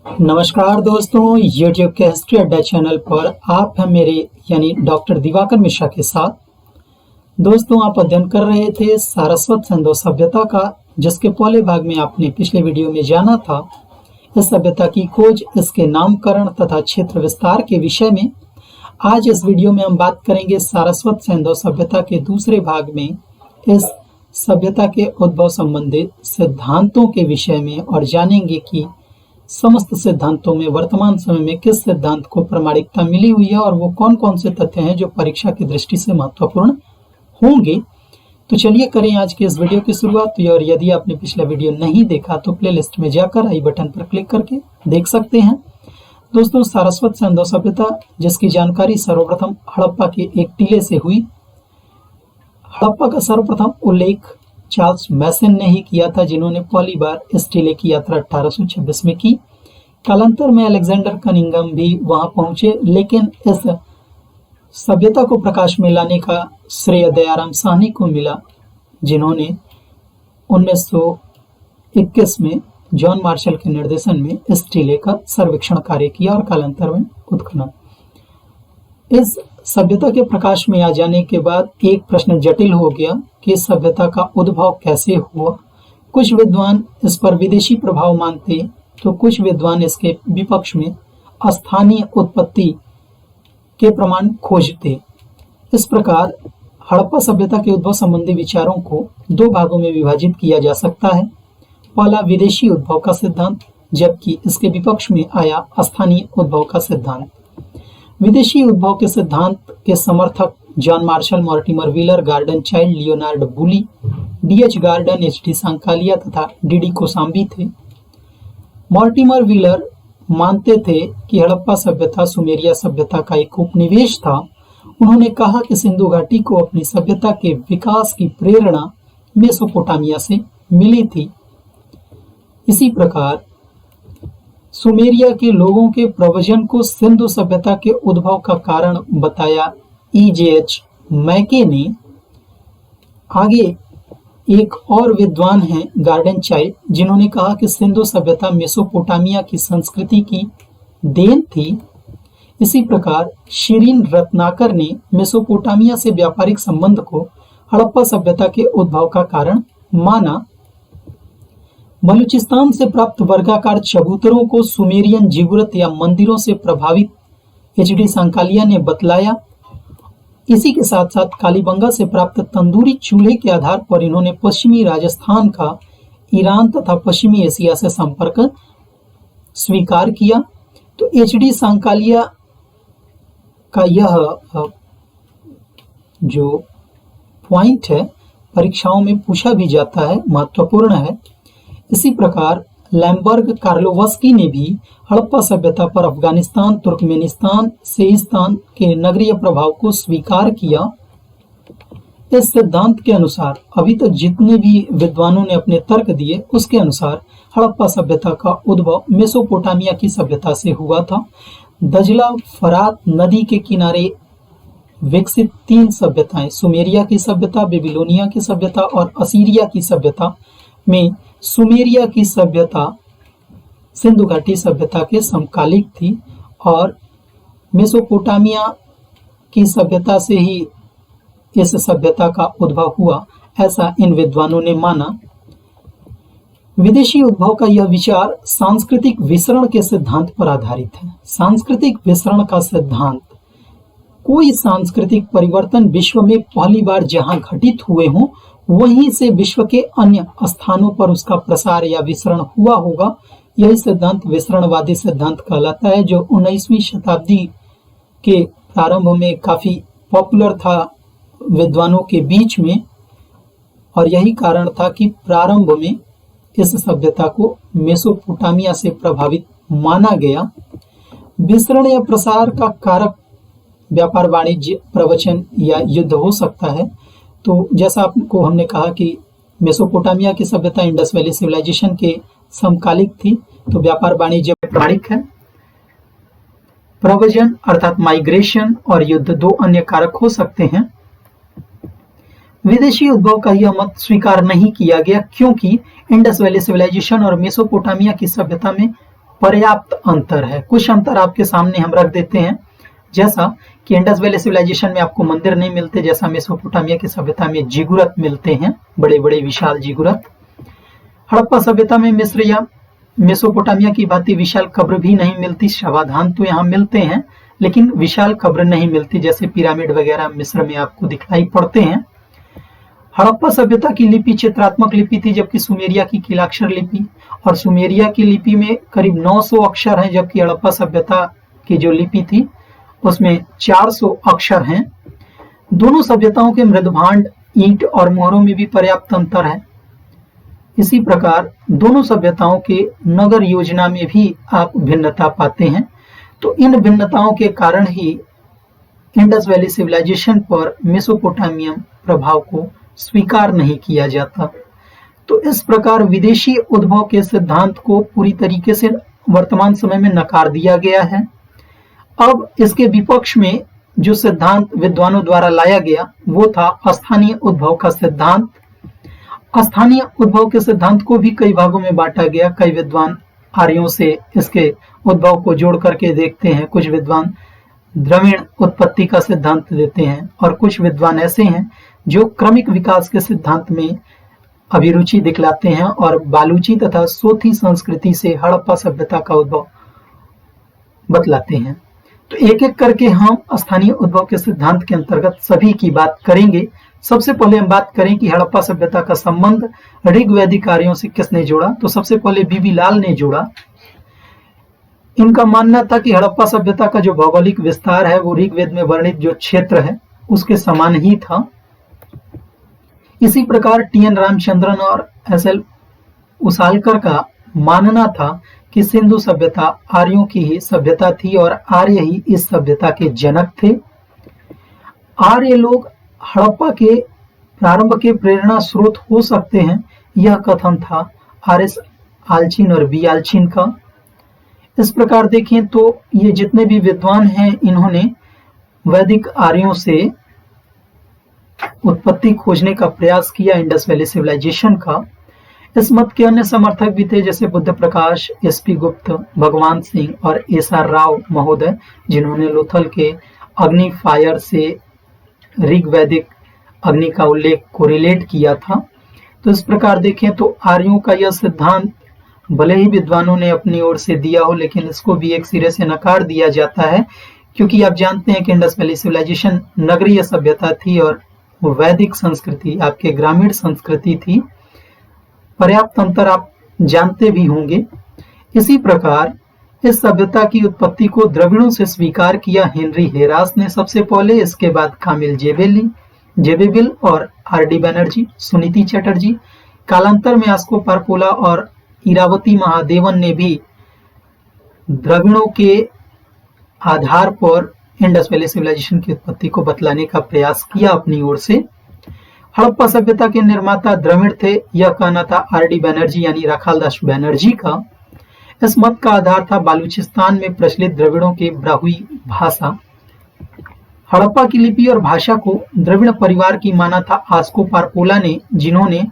नमस्कार दोस्तों, YouTube के हिस्ट्री अड्डा चैनल पर आप हैं मेरे यानी डॉक्टर दिवाकर मिश्रा के साथ। दोस्तों, आप अध्ययन कर रहे थे सारस्वत सिंधु सभ्यता का, जिसके पहले भाग में आपने पिछले वीडियो में जाना था इस सभ्यता की खोज, इसके नामकरण तथा क्षेत्र विस्तार के विषय में। आज इस वीडियो में हम बात करेंगे सारस्वत सिंधु सभ्यता के दूसरे भाग में इस सभ्यता के उद्भव संबंधित सिद्धांतों के विषय में और जानेंगे कि समस्त सिद्धांतों में वर्तमान समय में किस सिद्धांत को प्रामाणिकता मिली हुई है और वो कौन कौन से तथ्य हैं जो परीक्षा की दृष्टि से महत्वपूर्ण होंगे। तो चलिए करें आज के इस वीडियो की शुरुआत। और यदि आपने पिछला वीडियो नहीं देखा तो प्लेलिस्ट में जाकर आई बटन पर क्लिक करके देख सकते हैं। दोस्तों, सारस्वत सिंधु सभ्यता, जिसकी जानकारी सर्वप्रथम हड़प्पा के एक टीले से हुई। हड़प्पा का सर्वप्रथम उल्लेख चार्ल्स मैसन ने ही किया था, जिन्होंने पहली बार इस टीले की यात्रा 1826 में की। कालांतर में अलेक्जेंडर कनिंघम भी वहां पहुंचे, लेकिन इस सभ्यता को प्रकाश में लाने का श्रेय दयाराम साहनी को मिला, जिन्होंने 1921 में जॉन मार्शल के निर्देशन में इस टीले का सर्वेक्षण कार्य किया और कालांतर में उत्खनन। इस सभ्यता के प्रकाश में आ जाने के बाद एक प्रश्न जटिल हो गया कि इस सभ्यता का उद्भव कैसे हुआ। कुछ विद्वान इस पर विदेशी प्रभाव मानते तो कुछ विद्वान इसके विपक्ष में स्थानीय उत्पत्ति के प्रमाण खोजते। इस प्रकार हड़प्पा सभ्यता के उद्भव संबंधी विचारों को दो भागों में विभाजित किया जा सकता है। पहला विदेशी उद्भव का सिद्धांत, जबकि इसके विपक्ष में आया स्थानीय उद्भव का सिद्धांत। विदेशी उद्भव के सिद्धांत के समर्थक John Marshall, Mortimer Wheeler, Gordon Childe, Leonard Woolley, DH Gordon, HD Sankalia तथा डीडी कोसाम्बी थे। मॉर्टिमर व्हीलर मानते थे कि हड़प्पा सभ्यता सुमेरिया सभ्यता का एक उपनिवेश था। उन्होंने कहा कि सिंधु घाटी को अपनी सभ्यता के विकास की प्रेरणा मेसोपोटामिया से मिली थी। इसी प्रकार सुमेरिया के लोगों के प्रव्रजन को सिंधु सभ्यता के उद्भव का कारण बताया EJH मैके ने। आगे एक और विद्वान हैं गार्डन चाइल्ड, जिन्होंने कहा कि सिंधु सभ्यता मेसोपोटामिया की संस्कृति की देन थी। इसी प्रकार शिरीन रत्नाकर ने मेसोपोटामिया से व्यापारिक संबंध को हड़प्पा सभ्यता के उद्भव का कारण माना। बलूचिस्तान से प्राप्त वर्गाकार चबूतरों को सुमेरियन जिगुरत या मंदिरों से प्रभावित एचडी सांकालिया ने बतलाया। इसी के साथ साथ कालीबंगा से प्राप्त तंदूरी चूल्हे के आधार पर इन्होंने पश्चिमी राजस्थान का ईरान तथा पश्चिमी एशिया से संपर्क स्वीकार किया। तो एचडी सांकालिया का यह जो पॉइंट है परीक्षाओं में पूछा भी जाता है, महत्वपूर्ण है। इसी प्रकार लैम्बर्ग कार्लोवस्की ने भी हड़प्पा सभ्यता पर अफगानिस्तान, तुर्कमेनिस्तान, सेइस्तान के नगरीय प्रभाव को स्वीकार किया। इस सिद्धांत के अनुसार अभी तक जितने भी विद्वानों ने अपने तर्क दिए, उसके अनुसार हड़प्पा सभ्यता का उद्भव मेसोपोटामिया की सभ्यता से हुआ था। दजला फरात नदी के किनारे विकसित तीन सभ्यताएं, सुमेरिया की सभ्यता, बेबीलोनिया की सभ्यता और असीरिया की सभ्यता में सुमेरिया की सभ्यता सिंधु घाटी सभ्यता के समकालिक थी और मेसोपोटामिया की सभ्यता से ही इस सभ्यता का उद्भव हुआ, ऐसा इन विद्वानों ने माना। विदेशी उद्भव का यह विचार सांस्कृतिक विसरण के सिद्धांत पर आधारित है। सांस्कृतिक विसरण का सिद्धांत, कोई सांस्कृतिक परिवर्तन विश्व में पहली बार जहां घटित हुए हों वहीं से विश्व के अन्य स्थानों पर उसका प्रसार या विसरण हुआ होगा। यही सिद्धांत विसरणवादी सिद्धांत कहलाता है, जो 19वीं शताब्दी के प्रारंभ में काफी पॉपुलर था विद्वानों के बीच में। और यही कारण था कि प्रारंभ में इस सभ्यता को मेसोपोटामिया से प्रभावित माना गया। विसरण या प्रसार का कारक व्यापार, वाणिज्य, प्रवचन या युद्ध हो सकता है। तो जैसा आपको हमने कहा कि मेसोपोटामिया की सभ्यता इंडस वैली सिविलाइजेशन के समकालिक थी, तो व्यापार वाणिज्य प्रामाणिक है। प्रव्रजन अर्थात माइग्रेशन और युद्ध दो अन्य कारक हो सकते हैं। विदेशी उद्भव का यह मत स्वीकार नहीं किया गया, क्योंकि इंडस वैली सिविलाइजेशन और मेसोपोटामिया की सभ्यता में पर्याप्त अंतर है। कुछ अंतर आपके सामने हम रख देते हैं, जैसा कि इंडस वैली सिविलाइजेशन में आपको मंदिर नहीं मिलते, जैसा मेसोपोटामिया की सभ्यता में जिगुरत मिलते हैं, बड़े बड़े विशाल जिगुरत। हड़प्पा सभ्यता में मिस्र या मेसोपोटामिया की भांति विशाल कब्र भी नहीं मिलती। शवाधान तो यहाँ मिलते हैं लेकिन विशाल कब्र नहीं मिलती, जैसे पिरामिड वगैरह मिस्र में आपको दिखलाई पड़ते हैं। हड़प्पा सभ्यता की लिपि चित्रात्मक लिपि थी, जबकि सुमेरिया की कीलाक्षर लिपि, और सुमेरिया की लिपि में करीब 900 अक्षर हैं, जबकि हड़प्पा सभ्यता की जो लिपि थी उसमें 400 अक्षर हैं। दोनों सभ्यताओं के मृदभांड, ईंट और मोहरों में भी पर्याप्त अंतर है। इसी प्रकार दोनों सभ्यताओं के नगर योजना में भी आप भिन्नता पाते हैं। तो इन भिन्नताओं के कारण ही इंडस वैली सिविलाइजेशन पर मेसोपोटामियन प्रभाव को स्वीकार नहीं किया जाता। तो इस प्रकार विदेशी उद्भव के सिद्धांत को पूरी तरीके से वर्तमान समय में नकार दिया गया है। अब इसके विपक्ष में जो सिद्धांत विद्वानों द्वारा लाया गया वो था स्थानीय उद्भव का सिद्धांत। स्थानीय उद्भव के सिद्धांत को भी कई भागों में बांटा गया। कई विद्वान आर्यों से इसके उद्भव को जोड़ करके देखते हैं, कुछ विद्वान द्रविड़ उत्पत्ति का सिद्धांत देते हैं, और कुछ विद्वान ऐसे हैं जो क्रमिक विकास के सिद्धांत में अभिरुचि दिखलाते हैं और बालूची तथा सोथी संस्कृति से हड़प्पा सभ्यता का उद्भव बतलाते हैं। तो एक एक करके हम स्थानीय उद्भव के सिद्धांत के अंतर्गत सभी की बात करेंगे। सबसे पहले हम बात करें कि हड़प्पा सभ्यता का संबंध ऋग्वैदिक कार्यों से किसने जोड़ा। तो सबसे पहले बीबी लाल ने जोड़ा। इनका मानना था कि हड़प्पा सभ्यता का जो भौगोलिक विस्तार है वो ऋग्वेद में वर्णित जो क्षेत्र है उसके समान ही था। इसी प्रकार टी.एन. रामचंद्रन और एस.एल. उसालकर का मानना था कि सिंधु सभ्यता आर्यों की ही सभ्यता थी और आर्य ही इस सभ्यता के जनक थे। आर्य लोग हड़प्पा के प्रारंभ के प्रेरणा स्रोत हो सकते हैं, यह कथन था आर.एस. आल्चिन और बी. आल्चिन का। इस प्रकार देखें तो ये जितने भी विद्वान हैं इन्होंने वैदिक आर्यों से उत्पत्ति खोजने का प्रयास किया इंडस वैली सिविलाइजेशन का। इस मत के अन्य समर्थक भी थे, जैसे बुद्ध प्रकाश, एस.पी. गुप्त, भगवान सिंह और एस.आर. राव महोदय, जिन्होंने लोथल के अग्नि फायर से ऋग्वैदिक अग्नि का उल्लेख को रिलेट किया था। तो इस प्रकार देखें तो आर्यों का यह सिद्धांत भले ही विद्वानों ने अपनी ओर से दिया हो, लेकिन इसको भी एक सिरे से नकार दिया जाता है, क्योंकि आप जानते हैं कि इंडस वैली सिविलाइजेशन नगरीय सभ्यता थी और वैदिक संस्कृति आपके ग्रामीण संस्कृति थी। पर्याप्त अंतर आप जानते भी होंगे। इसी प्रकार इस सभ्यता की उत्पत्ति को द्रविड़ों से स्वीकार किया हेनरी हेरास ने सबसे पहले, इसके बाद कामिल जेबेबिल और आर.डी. बैनर्जी, सुनीति चटर्जी। कालांतर में आस्को पारपोला और इरावती महादेवन ने भी द्रविड़ों के आधार पर इंडस वैली सिविलाइजेशन की उत्पत्ति को बतलाने का प्रयास किया अपनी ओर से। हड़प्पा सभ्यता के निर्माता द्रविड़ थे, यह कहना था आर.डी. बैनर्जी यानी राखालदास बैनर्जी का। इस मत का आधार था बालूचिस्तान में प्रचलित द्रविड़ों के ब्राहुई भाषा। हड़प्पा की लिपि और भाषा को द्रविड़ परिवार की माना था आस्को पारपोला ने, जिन्होंने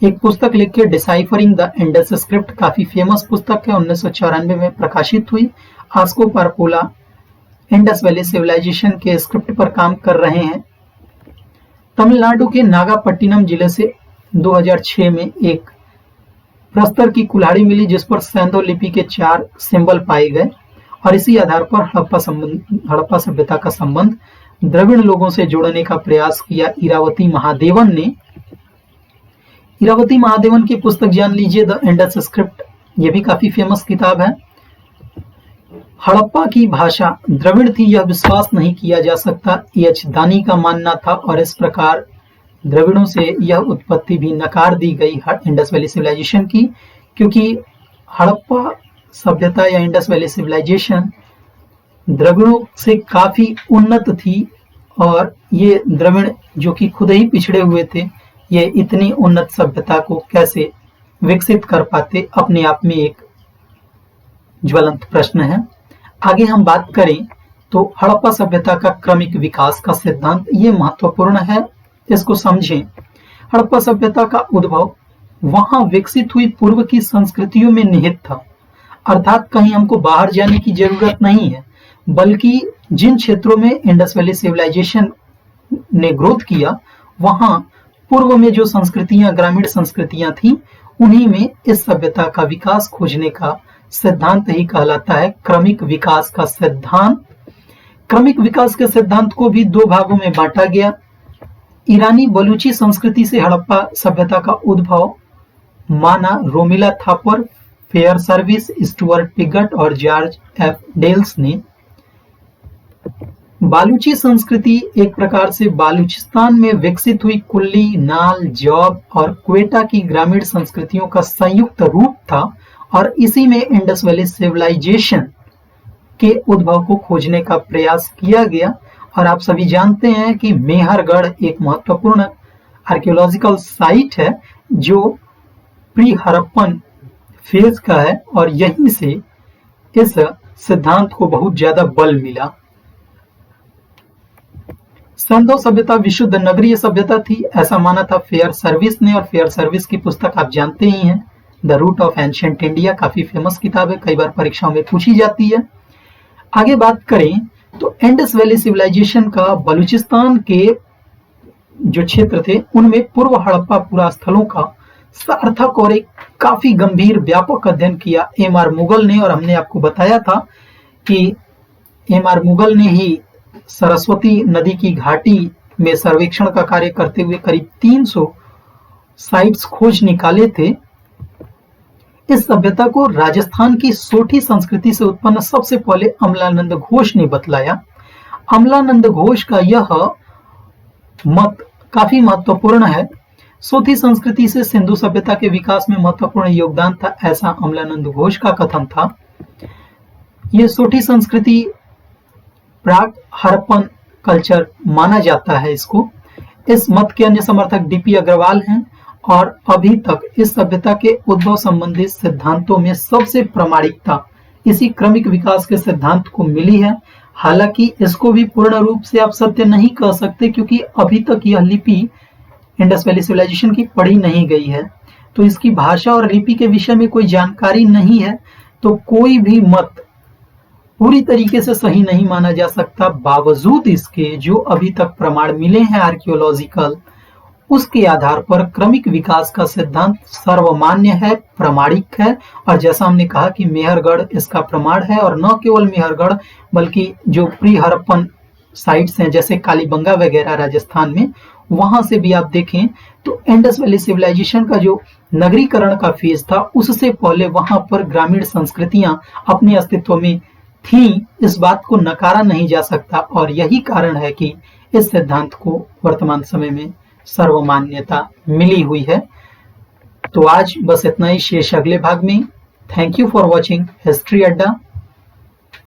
एक पुस्तक लिख के डिसाइफरिंग द इंडस स्क्रिप्ट, काफी फेमस पुस्तक है, 1994 में प्रकाशित हुई। आस्को पारपोला इंडस वैली सिविलाइजेशन के स्क्रिप्ट पर काम कर रहे हैं। तमिलनाडु के नागापट्टिनम जिले से 2006 में एक प्रस्तर की कुल्हाड़ी मिली जिस पर सैंधो लिपि के 4 सिंबल पाए गए, और इसी आधार पर हड़प्पा सभ्यता का संबंध द्रविड़ लोगों से जोड़ने का प्रयास किया इरावती महादेवन ने। इरावती महादेवन की पुस्तक जान लीजिए, द इंडस स्क्रिप्ट, ये भी काफी फेमस किताब है। हड़प्पा की भाषा द्रविड़ थी यह विश्वास नहीं किया जा सकता, एच दानी का मानना था, और इस प्रकार द्रविड़ों से यह उत्पत्ति भी नकार दी गई इंडस वैली सिविलाइजेशन की, क्योंकि हड़प्पा सभ्यता या इंडस वैली सिविलाइजेशन द्रविड़ों से काफी उन्नत थी, और ये द्रविड़ जो कि खुद ही पिछड़े हुए थे, ये इतनी उन्नत सभ्यता को कैसे विकसित कर पाते, अपने आप में एक ज्वलंत प्रश्न है। आगे हम बात करें तो हड़प्पा सभ्यता का क्रमिक विकास का सिद्धांत, ये महत्वपूर्ण है, इसको समझें। हड़प्पा सभ्यता का उद्भव वहां विकसित हुई पूर्व की संस्कृतियों में निहित था। अर्थात कहीं हमको बाहर जाने की जरूरत नहीं है, बल्कि जिन क्षेत्रों में इंडस वैली सिविलाइजेशन ने ग्रोथ किया, वहां पूर्व में जो संस्कृतियां, ग्रामीण संस्कृतियां थी, उन्हीं में इस सभ्यता का विकास खोजने का सिद्धांत ही कहलाता है क्रमिक विकास का सिद्धांत। क्रमिक विकास के सिद्धांत को भी दो भागों में बांटा गया। ईरानी बलूची संस्कृति से हड़प्पा सभ्यता का उद्भव माना Romila Thapar, fair service, Stuart Piggott और जॉर्ज एफ डेल्स ने। बालूची संस्कृति एक प्रकार से बालूचिस्तान में विकसित हुई कुल्ली, नाल, जॉब और क्वेटा की ग्रामीण संस्कृतियों का संयुक्त रूप था और इसी में इंडस वैली सिविलाइजेशन के उद्भव को खोजने का प्रयास किया गया। और आप सभी जानते हैं कि मेहरगढ़ एक महत्वपूर्ण आर्कियोलॉजिकल साइट है जो प्री हड़प्पन फेज का है और यहीं से इस सिद्धांत को बहुत ज्यादा बल मिला। सिंधु सभ्यता विशुद्ध नगरीय सभ्यता थी, ऐसा माना था फेयर सर्विस ने। और फेयर सर्विस की पुस्तक आप जानते ही हैं, the root of ancient India, काफी फेमस किताब है, कई बार परीक्षाओं में पूछी जाती है। आगे बात करें तो इंडस वैली सिविलाइजेशन का बलूचिस्तान के जो क्षेत्र थे उनमें पूर्व हड़प्पा पुरास्थलों का सार्थक और एक काफी गंभीर व्यापक अध्ययन किया एम.आर. मुगल ने। और हमने आपको बताया था कि एम.आर. मुगल ने ही सरस्वती नदी की घाटी में सर्वेक्षण का कार्य करते हुए करीब 300 साइट्स खोज निकाले थे। इस सभ्यता को राजस्थान की सोठी संस्कृति से उत्पन्न सबसे पहले अमलानंद घोष ने बतलाया। अमलानंद घोष का यह मत काफी महत्वपूर्ण है। सोठी संस्कृति से सिंधु सभ्यता के विकास में महत्वपूर्ण योगदान था, ऐसा अमलानंद घोष का कथन था। यह सोठी संस्कृति प्राक हड़प्पन कल्चर माना जाता है इसको। इस मत के अन्य समर्थक डीपी अग्रवाल हैं और अभी तक इस सभ्यता के उद्भव संबंधित सिद्धांतों में सबसे प्रामाणिकता इसी क्रमिक विकास के सिद्धांत को मिली है। हालांकि इसको भी पूर्ण रूप से आप सत्य नहीं कह सकते, क्योंकि अभी तक यह लिपि इंडस वैली सिविलाइजेशन की पढ़ी नहीं गई है, तो इसकी भाषा और लिपि के विषय में कोई जानकारी नहीं है, तो कोई भी मत पूरी तरीके से सही नहीं माना जा सकता। बावजूद इसके जो अभी तक प्रमाण मिले हैं आर्कियोलॉजिकल, उसके आधार पर क्रमिक विकास का सिद्धांत सर्वमान्य है, प्रामाणिक है। और जैसा हमने कहा कि मेहरगढ़ इसका प्रमाण है, और न केवल मेहरगढ़ बल्कि जो प्री हड़प्पन साइट्स हैं जैसे कालीबंगा वगैरह राजस्थान में, वहां से भी आप देखें तो इंडस वैली सिविलाइजेशन का जो नगरीकरण का फेज था उससे पहले वहां पर ग्रामीण संस्कृतियां अपने अस्तित्व में थी, इस बात को नकारा नहीं जा सकता। और यही कारण है कि इस सिद्धांत को वर्तमान समय में सर्वमान्यता मिली हुई है। तो आज बस इतना ही, शेष अगले भाग में। Thank you for watching history अड्डा।